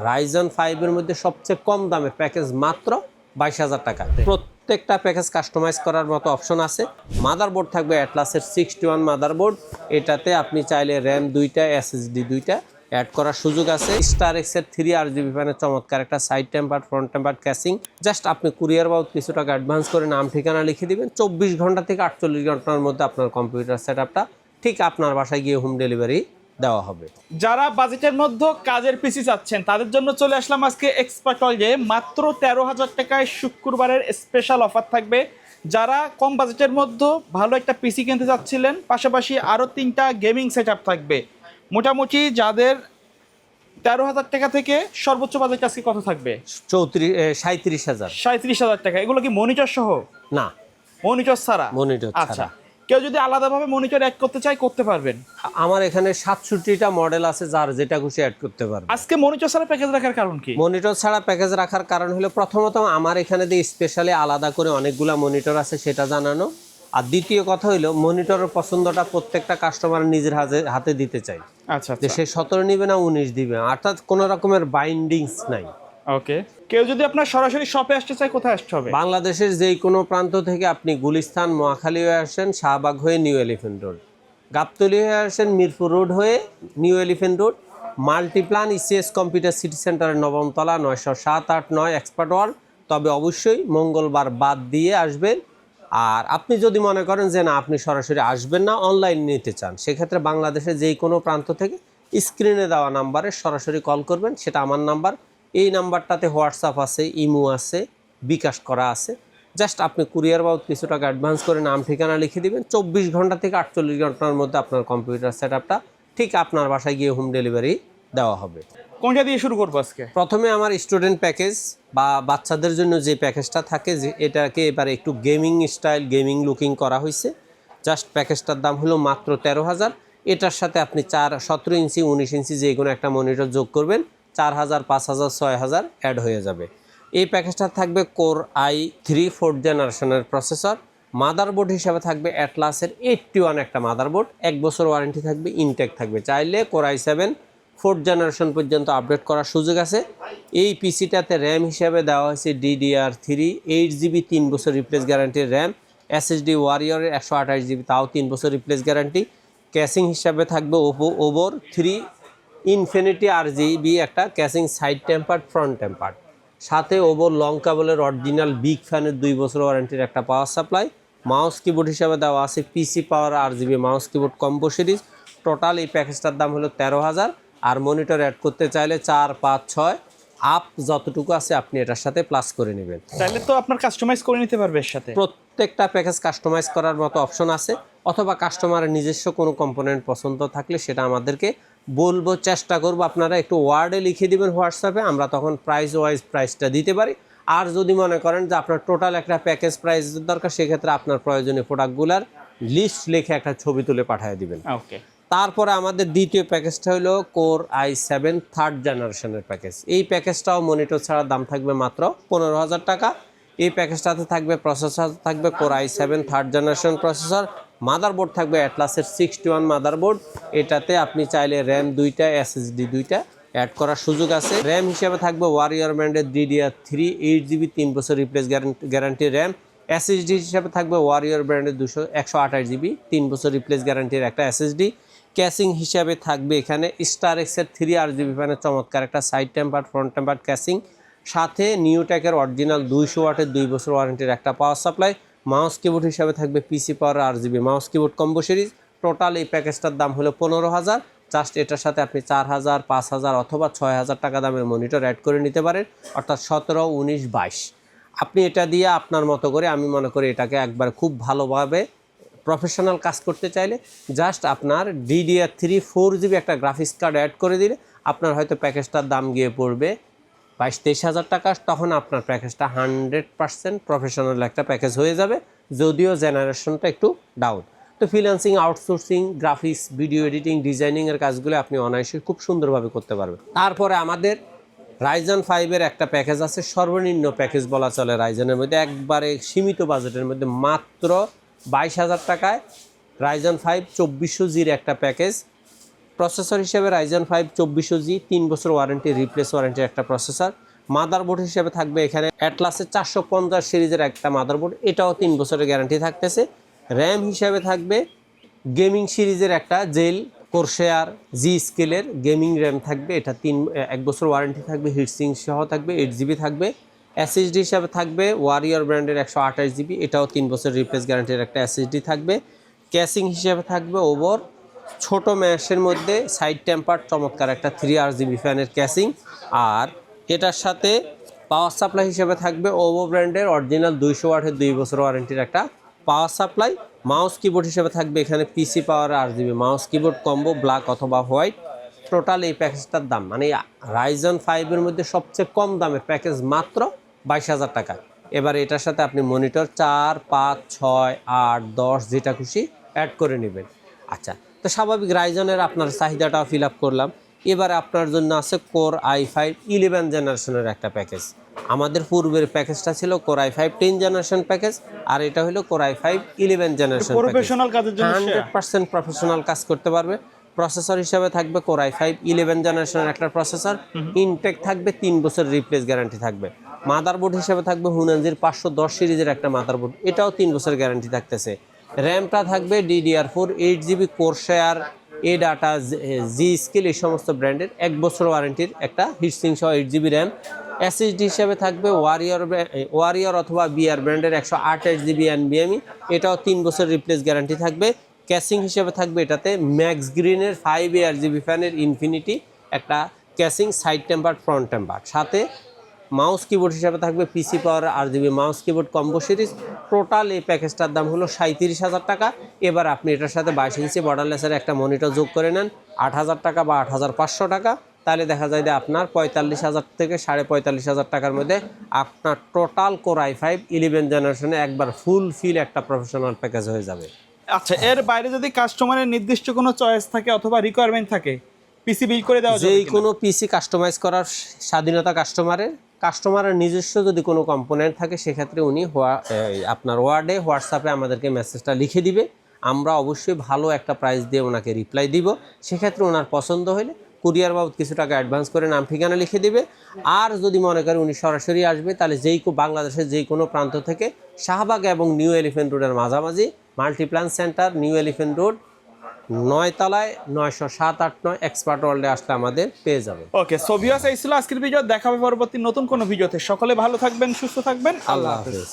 Ryzen 5 এর মধ্যে সবচেয়ে কম দামের প্যাকেজ মাত্র 22,000 টাকা। প্রত্যেকটা প্যাকেজ কাস্টমাইজ করার মতো অপশন আছে। মাদারবোর্ড থাকবে অ্যাটলাসের 61 মাদারবোর্ড। এটাতে আপনি চাইলে র্যাম 2টা, এসএসডি 2টা অ্যাড করার সুযোগ আছে। স্টার এক্সের 3 RGB ফ্যানের চমৎকার একটা side temper, front temper casing. Just আপনি কুরিয়ার বাবদ কিছু টাকা অ্যাডভান্স করে নাম ঠিকানা লিখে দিবেন। 24 ঘন্টা থেকে 48 ঘন্টার মধ্যে আপনার কম্পিউটার সেটআপটা ঠিক আপনার বাসায় গিয়ে হোম ডেলিভারি দেওয়া হবে। যারা বাজেটের মধ্যে কাজের পিসি চাচ্ছেন তাদের জন্য চলে আসলাম আজকে এক্সপার্ট ওয়ার্ল্ডে। মাত্র 13,000 টাকায় শুক্রবারের স্পেশাল অফার থাকবে। যারা কম বাজেটের মধ্যে ভালো একটা পিসি কিনতে চাচ্ছিলেন, পাশাপাশি আরও 3টা গেমিং সেট আপ থাকবে। মোটামুটি যাদের 13,000 টাকা থেকে সর্বোচ্চ বাজেট আজকে কত থাকবে? 37,000। 37,000 টাকা। এগুলো কি মনিটর সহ? না, মনিটর ছাড়া। মনিটর আচ্ছা, ছাড়া। কেউ যদি আলাদাভাবে মনিটর অ্যাড করতে চায় করতে পারবেন। আমার এখানে 67টা মডেল আছে, যার যেটা খুশি অ্যাড করতে পারবে। আজকে মনিটর ছাড়া প্যাকেজ রাখার কারণ কি? মনিটর ছাড়া প্যাকেজ রাখার কারণ হলো, প্রথমত আমার এখানে দিয়ে স্পেশালি আলাদা করে অনেকগুলা মনিটর আছে সেটা জানানো, আর দ্বিতীয় কথা হলো মনিটরের পছন্দটা প্রত্যেকটা কাস্টমার নিজের হাতে দিতে চাই। আচ্ছা, যে সে 17 নিবে না 19 দিবে, অর্থাৎ কোনো রকমের বাইন্ডিংস নাই। ওকে। কেউ যদি আপনার সরাসরি শপে আসতে চায় কোথায় আসতে হবে? বাংলাদেশের যেই কোনো প্রান্ত থেকে আপনি গুলিস্তান, মহাখালী হয়ে আসেন, শাহবাগ হয়ে নিউ এলিফেন্ট রোড, গাবতলী হয়ে আসেন মিরপুর রোড হয়ে new elephant road, Multiplan ECS computer city সেন্টারের 9ম তলা, 907-8-9 এক্সপার্ট ওয়ার্ল্ড। তবে অবশ্যই মঙ্গলবার বাদ দিয়ে আসবেন। আর আপনি যদি মনে করেন যে না আপনি সরাসরি আসবেন না, অনলাইন নিতে চান, সেক্ষেত্রে বাংলাদেশের যেই কোনো প্রান্ত থেকে স্ক্রিনে দেওয়া নাম্বারে সরাসরি কল করবেন। সেটা আমার নাম্বার। এই নাম্বারটাতে হোয়াটসঅ্যাপ আছে, ইমো আছে, বিকাশ করা আছে। জাস্ট আপনি কুরিয়ার বাবদ কিছু টাকা অ্যাডভান্স করে নাম ঠিকানা লিখে দিবেন। 24 ঘন্টা থেকে 48 ঘন্টার মধ্যে আপনার কম্পিউটার সেটআপটা ঠিক আপনার বাসায় গিয়ে হোম ডেলিভারি দেওয়া হবে। কোনটা দিয়ে শুরু করবো আজকে? প্রথমে আমার স্টুডেন্ট প্যাকেজ বা বাচ্চাদের জন্য যে প্যাকেজটা থাকে, যে এটাকে এবারে একটু গেমিং স্টাইল, গেমিং লুকিং করা হয়েছে। জাস্ট প্যাকেজটার দাম হলো মাত্র 13,000। এটার সাথে আপনি 17 ইঞ্চি 19 ইঞ্চি যে কোনো একটা মনিটর যোগ করবেন, 4,000, 5,000, 6,000 অ্যাড হয়ে যাবে। এই প্যাকেজটা থাকবে কোর i3 4th জেনারেশনের প্রসেসর। মাদারবোর্ড হিসাবে থাকবে অ্যাটলাসের 81 একটা মাদারবোর্ড। 1 বছর ওয়ারেন্টি থাকবে, ইনটেক থাকবে। চাইলে কোর i7 4th জেনারেশন পর্যন্ত আপডেট করার সুযোগ আছে। এই পিসিটাতে র্যাম হিসাবে দেওয়া হয়েছে DDR3 8GB 3 বছর রিপ্লেস গ্যারান্টির র্যাম। SSD ওয়ারিয়রের 128GB, তাও 3 বছর রিপ্লেস গ্যারান্টি। ক্যাসিং হিসাবে থাকবে ওভর 3 ইনফিনিটি RGB একটা casing, side tempered, front tempered. সাথে ওভর লং কেবলের অরিজিনাল বিগ ফ্যানের 2 বছর ওয়ারেন্টির একটা পাওয়ার সাপ্লাই। মাউস কিবোর্ড হিসাবে দেওয়া আছে PC পাওয়ার RGB mouse keyboard combo series. Total এই প্যাকেজটার দাম হলো 13,000। আর মনিটর অ্যাড করতে চাইলে 4, 5, 6 আপ যতটুকু আছে আপনি এটার সাথে প্লাস করে নেবেন। চাইলে তো আপনার কাস্টমাইজ করে নিতে পারবে এর সাথে। প্রত্যেকটা প্যাকেজ কাস্টমাইজ করার মতো অপশন আছে, অথবা কাস্টমারের নিজস্ব কোনো কম্পোনেন্ট পছন্দ থাকলে সেটা আমাদেরকে বলবো, চেষ্টা করবো আপনারা একটু ওয়ার্ডে লিখে দিবেন হোয়াটসঅ্যাপে, আমরা তখন প্রাইস ওয়াইজ প্রাইসটা দিতে পারি। আর যদি মনে করেন যে আপনার টোটাল একটা প্যাকেজ প্রাইস দরকার, সেক্ষেত্রে আপনার প্রয়োজনীয় প্রোডাক্টগুলোর লিস্ট লিখে একটা ছবি তুলে পাঠিয়ে দিবেন। ওকে। তারপরে আমাদের দ্বিতীয় প্যাকেজটা হলো কোর i7 3rd জেনারেশনের প্যাকেজ। এই প্যাকেজটাও মনিটর ছাড়া দাম থাকবে মাত্র 15,000 টাকা। এই প্যাকেজটাতে থাকবে প্রসেসর, থাকবে core i7 3rd generation processor. Motherboard থাকবে অ্যাটলাসের 61 মাদারবোর্ড। এটাতে আপনি চাইলে র্যাম 2টা, SSD 2টা অ্যাড করার সুযোগ আছে। র্যাম হিসেবে থাকবে ওয়ারিয়র ব্র্যান্ডের DDR3 8GB 3 বছর রিপ্লেস গ্যারান্টি র্যাম। SSD হিসেবে থাকবে ওয়ারিয়র ব্র্যান্ডের 128GB 3 বছর রিপ্লেস গ্যারান্টির একটা SSD। ক্যাসিং হিসাবে থাকবে এখানে স্টার এক্সের 3 RGB ফ্যানের চমৎকার একটা side tempered, front tempered casing. সাথে নিউটেকের অরিজিনাল 200 ওয়াটের 2 বছর ওয়ারেন্টির একটা পাওয়ার সাপ্লাই। মাউস কিবোর্ড হিসাবে থাকবে PC পাওয়ার RGB mouse keyboard combo series. Total এই প্যাকেজটার দাম হলো 15,000। জাস্ট এটার সাথে আপনি 4,000, 5,000 অথবা 6,000 টাকা দামের মনিটর অ্যাড করে নিতে পারেন, অর্থাৎ 17, 19, 22। আপনি এটা দিয়ে আপনার মতো করে, আমি মনে করি এটাকে একবার খুব ভালোভাবে প্রফেশনাল কাজ করতে চাইলে জাস্ট আপনার DDR3 4GB একটা গ্রাফিক্স কার্ড অ্যাড করে দিলে আপনার হয়তো প্যাকেজটার দাম গিয়ে পড়বে 22-23,000 টাকা। তখন আপনার প্যাকেজটা 100% প্রফেশনাল একটা প্যাকেজ হয়ে যাবে, যদিও জেনারেশনটা একটু ডাউন। তো freelancing, outsourcing, graphics, video editing, ডিজাইনিংয়ের কাজগুলো আপনি অনায়াসে খুব সুন্দরভাবে করতে পারবেন। তারপরে আমাদের রাইজন 5-এর একটা প্যাকেজ আছে, সর্বনিম্ন প্যাকেজ বলা চলে রাইজনের মধ্যে, একবারে সীমিত বাজেটের মধ্যে মাত্র 22,000 টাকায় রাইজন 5 2400G'র একটা প্যাকেজ। প্রসেসর হিসেবে রাইজেন 5 2400G 3 বছর ওয়ারেন্টি, রিপ্লেস ওয়ারেন্টির একটা প্রসেসর। মাদারবোর্ড হিসেবে থাকবে এখানে অ্যাটলাসের 450 সিরিজের একটা মাদারবোর্ড, এটাও 3 বছরের গ্যারান্টি থাকতেছে। র্যাম হিসেবে থাকবে গেমিং সিরিজের একটা জেল কোরশেয়ার জি স্কেলের গেমিং র্যাম থাকবে, এটা 1 বছর ওয়ারেন্টি থাকবে, হিটসিং সহ থাকবে, 8GB থাকবে। এসএসডি হিসাবে থাকবে ওয়ারিয়র ব্র্যান্ডের 128GB, এটাও 3 বছর রিপ্লেস গ্যারান্টির একটা এসএসডি থাকবে। ক্যাসিং হিসেবে থাকবে ওভার ছোট ম্যাশের মধ্যে সাইড টেম্পার চমৎকার একটা 3RGB ফ্যানের ক্যাসিং। আর এটার সাথে পাওয়ার সাপ্লাই হিসেবে থাকবে ওভো ব্র্যান্ডের অরিজিনাল 200 ওয়াটের 2 বছর ওয়ারেন্টির একটা পাওয়ার সাপ্লাই। মাউস কিবোর্ড হিসেবে থাকবে এখানে পিসি পাওয়ার RGB mouse keyboard combo, black অথবা হোয়াইট। টোটাল এই প্যাকেজটার দাম মানে রাইজন 5 এর মধ্যে সবচেয়ে কম দামের প্যাকেজ মাত্র 22,000 টাকা। এবার এটার সাথে আপনি মনিটর 4, 5, 6, 8, 10 যেটা খুশি অ্যাড করে নেবেন। আচ্ছা, তো স্বাভাবিক রাইজনের আপনার চাহিদাটাও ফিল আপ করলাম। এবারে আপনার জন্য আছে কোর i5 11 জেনারেশনের একটা প্যাকেজ। আমাদের পূর্বের প্যাকেজটা ছিল কোর i5 10 জেনারেশন প্যাকেজ, আর এটা হলো core i5 11 generation package. Professional কাজের জন্য 100% প্রফেশনাল কাজ করতে পারবে। প্রসেসর হিসাবে থাকবে কোর i5 11 জেনারেশনের একটা প্রসেসর, ইনটেক থাকবে, 3 বছর রিপ্লেস গ্যারান্টি থাকবে। মাদারবোর্ড হিসাবে থাকবে হুনানজির 510 সিরিজের একটা মাদারবোর্ড, এটাও 3 বছর গ্যারান্টি থাকতেছে। র্যামটা থাকবে DDR4 8GB কোরশেয়ার এ ডাটা জি স্কেল এই সমস্ত ব্র্যান্ডের 1 বছর ওয়ারেন্টির একটা হিটসিং সহ 8GB র্যাম। এসএসডি হিসাবে থাকবে ওয়ারিয়র অথবা বিআর ব্র্যান্ডের 128GB NVMe, এটাও 3 বছর রিপ্লেস গ্যারান্টি থাকবে। ক্যাসিং হিসেবে থাকবে এটাতে ম্যাক্স গ্রিনের 5ARGB ফ্যানের ইনফিনিটি একটা casing, side temper front temper. সাথে মাউস কিবোর্ড হিসাবে থাকবে পিসি পাওয়ার RGB mouse keyboard combo series. Total এই প্যাকেজটার দাম হলো 37,000 টাকা। এবার আপনি এটার সাথে 22 ইঞ্চি বর্ডারলেসের একটা মনিটর যোগ করে নেন 8,000 টাকা বা 8,500 টাকা, তাহলে দেখা যায় যে আপনার 45,000 থেকে 45,500 টাকার মধ্যে আপনার টোটাল কোর i5 11 জেনারেশনে একবার ফুল ফিল একটা প্রফেশনাল প্যাকেজ হয়ে যাবে। আচ্ছা, এর বাইরে যদি কাস্টমারের নির্দিষ্ট কোনো চয়েস থাকে অথবা রিকোয়ারমেন্ট থাকে, পিসি বিল করে দেওয়া যাবে যেই কোনো পিসি কাস্টমাইজ করার স্বাধীনতা কাস্টমারের নিজস্ব যদি কোনো কম্পোনেন্ট থাকে সেক্ষেত্রে উনি আপনার হোয়াটসঅ্যাপে আমাদেরকে মেসেজটা লিখে দিবে, আমরা অবশ্যই ভালো একটা প্রাইস দিয়ে ওনাকে রিপ্লাই দিব। সেক্ষেত্রে ওনার পছন্দ হলে কুরিয়ার বাবদ কিছু টাকা অ্যাডভান্স করে নাম ঠিকানা লিখে দিবে। আর যদি মনে করে উনি সরাসরি আসবে, তাহলে বাংলাদেশের যেই কোনো প্রান্ত থেকে শাহবাগ এবং নিউ এলিফ্যান্ট রোডের মাঝামাঝি Multiplan centre, new elephant road 9 তলায় 90789 এক্সপার্ট ওয়ার্ল্ডে আসলে আমাদের পেয়ে যাবে। ওকে, সো ভিউয়ার্স, এই ছিল আজকের ভিডিও। দেখা হবে পরবর্তী নতুন কোনো ভিডিওতে। সকলে ভালো থাকবেন, সুস্থ থাকবেন, আল্লাহ হাফেজ।